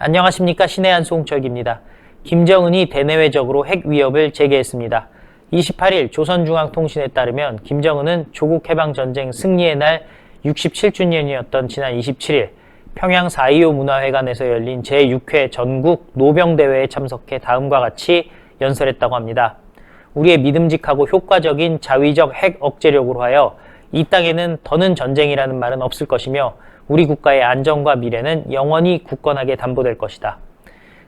안녕하십니까. 신의 한 송철기입니다. 김정은이 대내외적으로 핵 위협을 제기했습니다. 28일 조선중앙통신에 따르면 김정은은 조국 해방전쟁 승리의 날 67주년이었던 지난 27일 평양 4.25 문화회관에서 열린 제6회 전국 노병대회에 참석해 다음과 같이 연설했다고 합니다. 우리의 믿음직하고 효과적인 자위적 핵 억제력으로 하여 이 땅에는 더는 전쟁이라는 말은 없을 것이며 우리 국가의 안전과 미래는 영원히 굳건하게 담보될 것이다.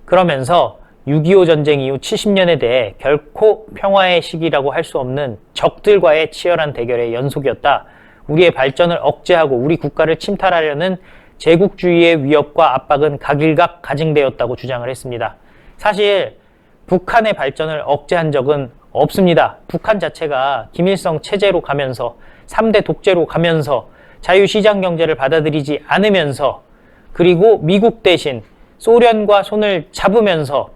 그러면서 6.25 전쟁 이후 70년에 대해 결코 평화의 시기라고 할 수 없는 적들과의 치열한 대결의 연속이었다. 우리의 발전을 억제하고 우리 국가를 침탈하려는 제국주의의 위협과 압박은 각일각 가증되었다고 주장을 했습니다. 사실 북한의 발전을 억제한 적은 없습니다. 북한 자체가 김일성 체제로 가면서 3대 독재로 가면서 자유시장 경제를 받아들이지 않으면서 그리고 미국 대신 소련과 손을 잡으면서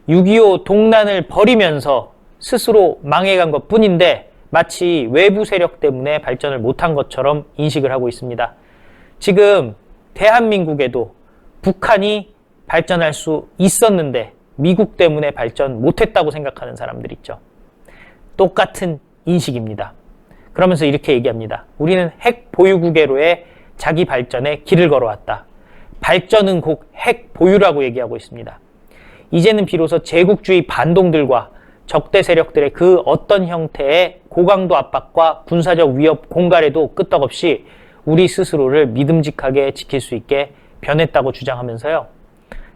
6.25 동란을 벌이면서 스스로 망해간 것 뿐인데 마치 외부 세력 때문에 발전을 못한 것처럼 인식을 하고 있습니다. 지금 대한민국에도 북한이 발전할 수 있었는데 미국 때문에 발전 못했다고 생각하는 사람들 있죠. 똑같은 인식입니다. 그러면서 이렇게 얘기합니다. 우리는 핵 보유국으로의 자기 발전에 길을 걸어왔다. 발전은 곧 핵 보유라고 얘기하고 있습니다. 이제는 비로소 제국주의 반동들과 적대 세력들의 그 어떤 형태의 고강도 압박과 군사적 위협 공갈에도 끄떡없이 우리 스스로를 믿음직하게 지킬 수 있게 변했다고 주장하면서요.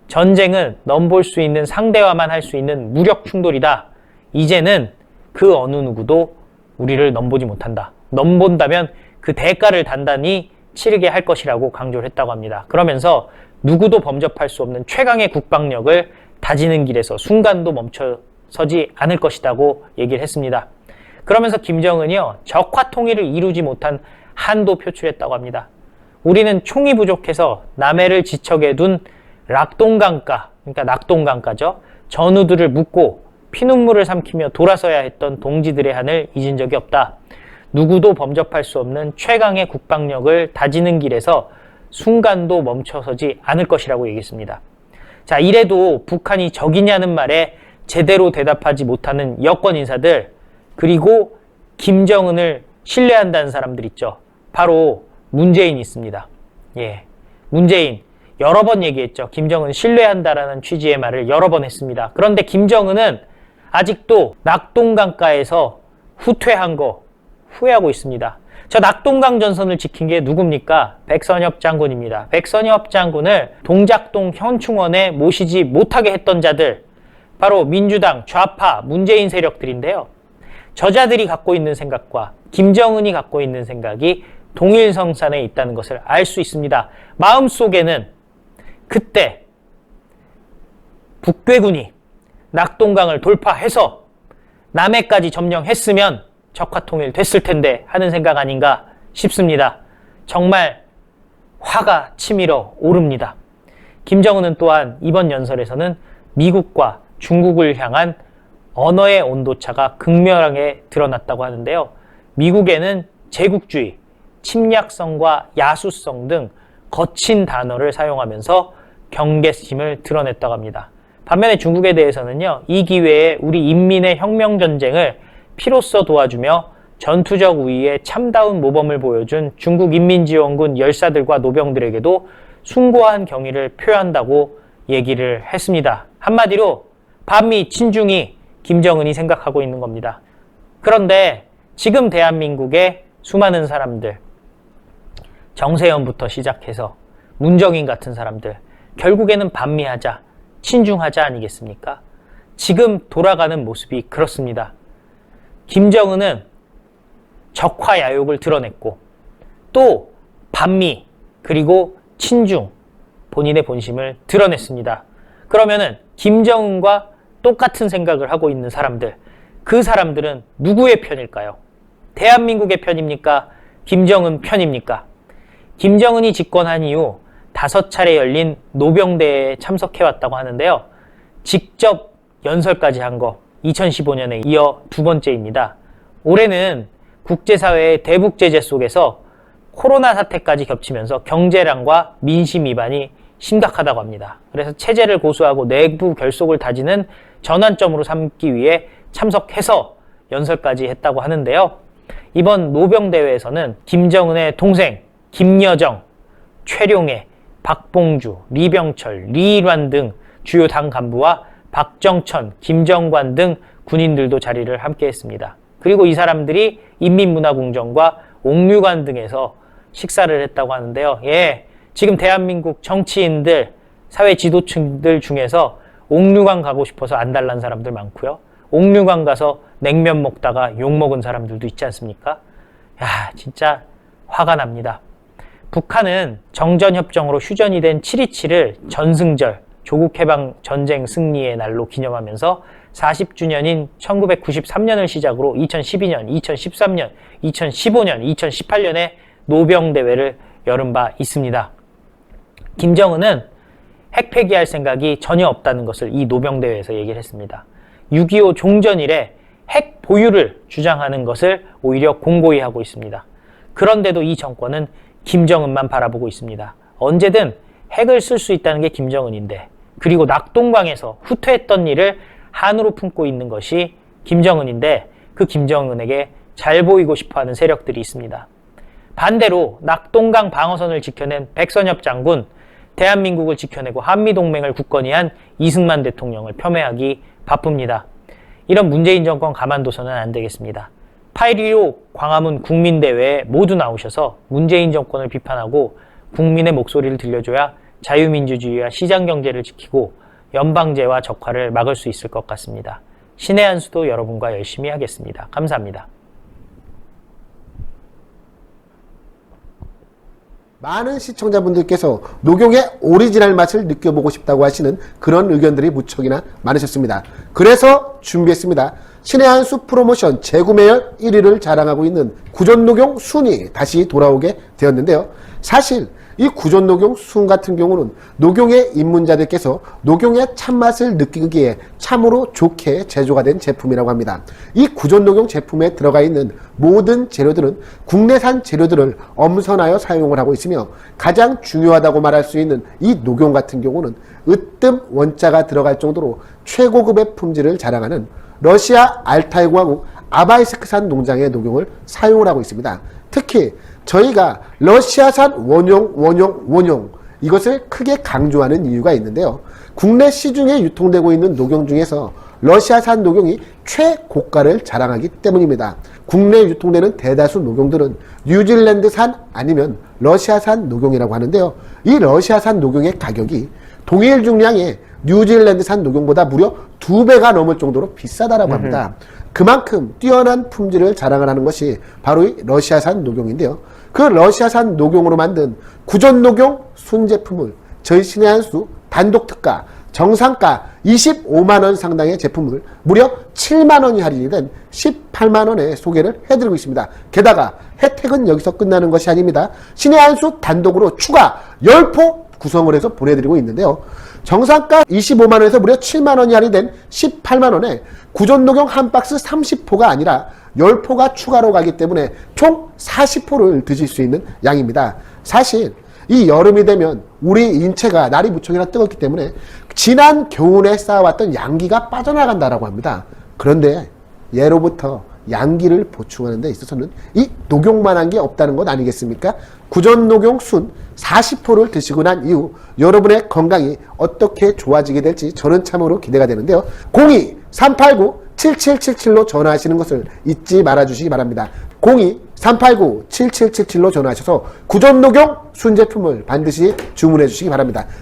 전쟁은 넘볼 수 있는 상대와만 할 수 있는 무력 충돌이다. 이제는 그 어느 누구도 우리를 넘보지 못한다. 넘본다면 그 대가를 단단히 치르게 할 것이라고 강조를 했다고 합니다. 그러면서 누구도 범접할 수 없는 최강의 국방력을 다지는 길에서 순간도 멈춰서지 않을 것이라고 얘기를 했습니다. 그러면서 김정은이요, 적화 통일을 이루지 못한 한도 표출했다고 합니다. 우리는 총이 부족해서 남해를 지척에 둔 락동강가, 그러니까 낙동강가죠. 전우들을 묻고 피눈물을 삼키며 돌아서야 했던 동지들의 한을 잊은 적이 없다. 누구도 범접할 수 없는 최강의 국방력을 다지는 길에서 순간도 멈춰서지 않을 것이라고 얘기했습니다. 자, 이래도 북한이 적이냐는 말에 제대로 대답하지 못하는 여권 인사들, 그리고 김정은을 신뢰한다는 사람들 있죠. 바로 문재인이 있습니다. 예, 문재인 여러 번 얘기했죠. 김정은 신뢰한다라는 취지의 말을 여러 번 했습니다. 그런데 김정은은 아직도 낙동강가에서 후퇴한 거 후회하고 있습니다. 저 낙동강 전선을 지킨 게 누굽니까? 백선엽 장군입니다. 백선엽 장군을 동작동 현충원에 모시지 못하게 했던 자들, 바로 민주당, 좌파, 문재인 세력들인데요. 저자들이 갖고 있는 생각과 김정은이 갖고 있는 생각이 동일성산에 있다는 것을 알 수 있습니다. 마음속에는 그때 북괴군이 낙동강을 돌파해서 남해까지 점령했으면 적화통일 됐을 텐데 하는 생각 아닌가 싶습니다. 정말 화가 치밀어 오릅니다. 김정은은 또한 이번 연설에서는 미국과 중국을 향한 언어의 온도차가 극명하게 드러났다고 하는데요. 미국에는 제국주의, 침략성과 야수성 등 거친 단어를 사용하면서 경계심을 드러냈다고 합니다. 반면에 중국에 대해서는요, 이 기회에 우리 인민의 혁명전쟁을 피로써 도와주며 전투적 우위에 참다운 모범을 보여준 중국인민지원군 열사들과 노병들에게도 숭고한 경의를 표한다고 얘기를 했습니다. 한마디로 반미 친중이 김정은이 생각하고 있는 겁니다. 그런데 지금 대한민국의 수많은 사람들, 정세현부터 시작해서 문정인 같은 사람들, 결국에는 반미하자, 친중하자 아니겠습니까? 지금 돌아가는 모습이 그렇습니다. 김정은은 적화야욕을 드러냈고 또 반미 그리고 친중, 본인의 본심을 드러냈습니다. 그러면은 김정은과 똑같은 생각을 하고 있는 사람들, 그 사람들은 누구의 편일까요? 대한민국의 편입니까? 김정은 편입니까? 김정은이 집권한 이후 5차례 열린 노병대회에 참석해왔다고 하는데요. 직접 연설까지 한 거 2015년에 이어 두 번째입니다. 올해는 국제사회의 대북 제재 속에서 코로나 사태까지 겹치면서 경제난과 민심 위반이 심각하다고 합니다. 그래서 체제를 고수하고 내부 결속을 다지는 전환점으로 삼기 위해 참석해서 연설까지 했다고 하는데요. 이번 노병대회에서는 김정은의 동생 김여정, 최룡해, 박봉주, 리병철, 리일환 등 주요 당 간부와 박정천, 김정관 등 군인들도 자리를 함께 했습니다. 그리고 이 사람들이 인민문화궁전과 옥류관 등에서 식사를 했다고 하는데요. 예, 지금 대한민국 정치인들, 사회 지도층들 중에서 옥류관 가고 싶어서 안달난 사람들 많고요. 옥류관 가서 냉면 먹다가 욕먹은 사람들도 있지 않습니까? 야, 진짜 화가 납니다. 북한은 정전협정으로 휴전이 된 7.27을 전승절, 조국해방 전쟁 승리의 날로 기념하면서 40주년인 1993년을 시작으로 2012년, 2013년, 2015년, 2018년에 노병대회를 열은 바 있습니다. 김정은은 핵 폐기할 생각이 전혀 없다는 것을 이 노병대회에서 얘기를 했습니다. 6.25 종전 이래 핵 보유를 주장하는 것을 오히려 공고히 하고 있습니다. 그런데도 이 정권은 김정은만 바라보고 있습니다. 언제든 핵을 쓸 수 있다는 게 김정은인데, 그리고 낙동강에서 후퇴했던 일을 한으로 품고 있는 것이 김정은인데, 그 김정은에게 잘 보이고 싶어하는 세력들이 있습니다. 반대로 낙동강 방어선을 지켜낸 백선엽 장군, 대한민국을 지켜내고 한미동맹을 굳건히 한 이승만 대통령을 폄훼하기 바쁩니다. 이런 문재인 정권 가만둬서는 안 되겠습니다. 8.15 광화문 국민대회에 모두 나오셔서 문재인 정권을 비판하고 국민의 목소리를 들려줘야 자유민주주의와 시장경제를 지키고 연방제와 적화를 막을 수 있을 것 같습니다. 신의 한 수도 여러분과 열심히 하겠습니다. 감사합니다. 많은 시청자분들께서 녹용의 오리지널 맛을 느껴보고 싶다고 하시는 그런 의견들이 무척이나 많으셨습니다. 그래서 준비했습니다. 신의 한 수 프로모션 재구매율 1위를 자랑하고 있는 구전녹용 순이 다시 돌아오게 되었는데요. 사실 이 구전녹용 순 같은 경우는 녹용의 입문자들께서 녹용의 참맛을 느끼기에 참으로 좋게 제조가 된 제품이라고 합니다. 이 구전녹용 제품에 들어가 있는 모든 재료들은 국내산 재료들을 엄선하여 사용을 하고 있으며, 가장 중요하다고 말할 수 있는 이 녹용 같은 경우는 으뜸 원자가 들어갈 정도로 최고급의 품질을 자랑하는 러시아 알타이 공화국 아바이스크산 농장의 녹용을 사용을 하고 있습니다. 특히 저희가 러시아산 원용 이것을 크게 강조하는 이유가 있는데요. 국내 시중에 유통되고 있는 녹용 중에서 러시아산 녹용이 최고가를 자랑하기 때문입니다. 국내에 유통되는 대다수 녹용들은 뉴질랜드산 아니면 러시아산 녹용이라고 하는데요. 이 러시아산 녹용의 가격이 동일 중량의 뉴질랜드산 녹용보다 무려 2배가 넘을 정도로 비싸다라고 합니다. 그만큼 뛰어난 품질을 자랑을 하는 것이 바로 이 러시아산 녹용인데요. 그 러시아산 녹용으로 만든 구전녹용 순제품을 저희 신의 한 수 단독 특가 정상가 25만원 상당의 제품을 무려 7만원이 할인이 된 18만원에 소개를 해드리고 있습니다. 게다가 혜택은 여기서 끝나는 것이 아닙니다. 신의 한 수 단독으로 추가 10포 구성을 해서 보내드리고 있는데요. 정상가 25만원에서 무려 7만원이 할인된 18만원에 구전녹용 한 박스 30포가 아니라 10포가 추가로 가기 때문에 총 40포를 드실 수 있는 양입니다. 사실 이 여름이 되면 우리 인체가 날이 무척이나 뜨겁기 때문에 지난 겨울에 쌓아왔던 양기가 빠져나간다라고 합니다. 그런데 예로부터 양기를 보충하는 데 있어서는 이 녹용만한 게 없다는 것 아니겠습니까? 구전녹용 순 40포를 드시고 난 이후 여러분의 건강이 어떻게 좋아지게 될지 저는 참으로 기대가 되는데요. 02-389-7777로 전화하시는 것을 잊지 말아주시기 바랍니다. 02-389-7777로 전화하셔서 구전녹용 순 제품을 반드시 주문해 주시기 바랍니다.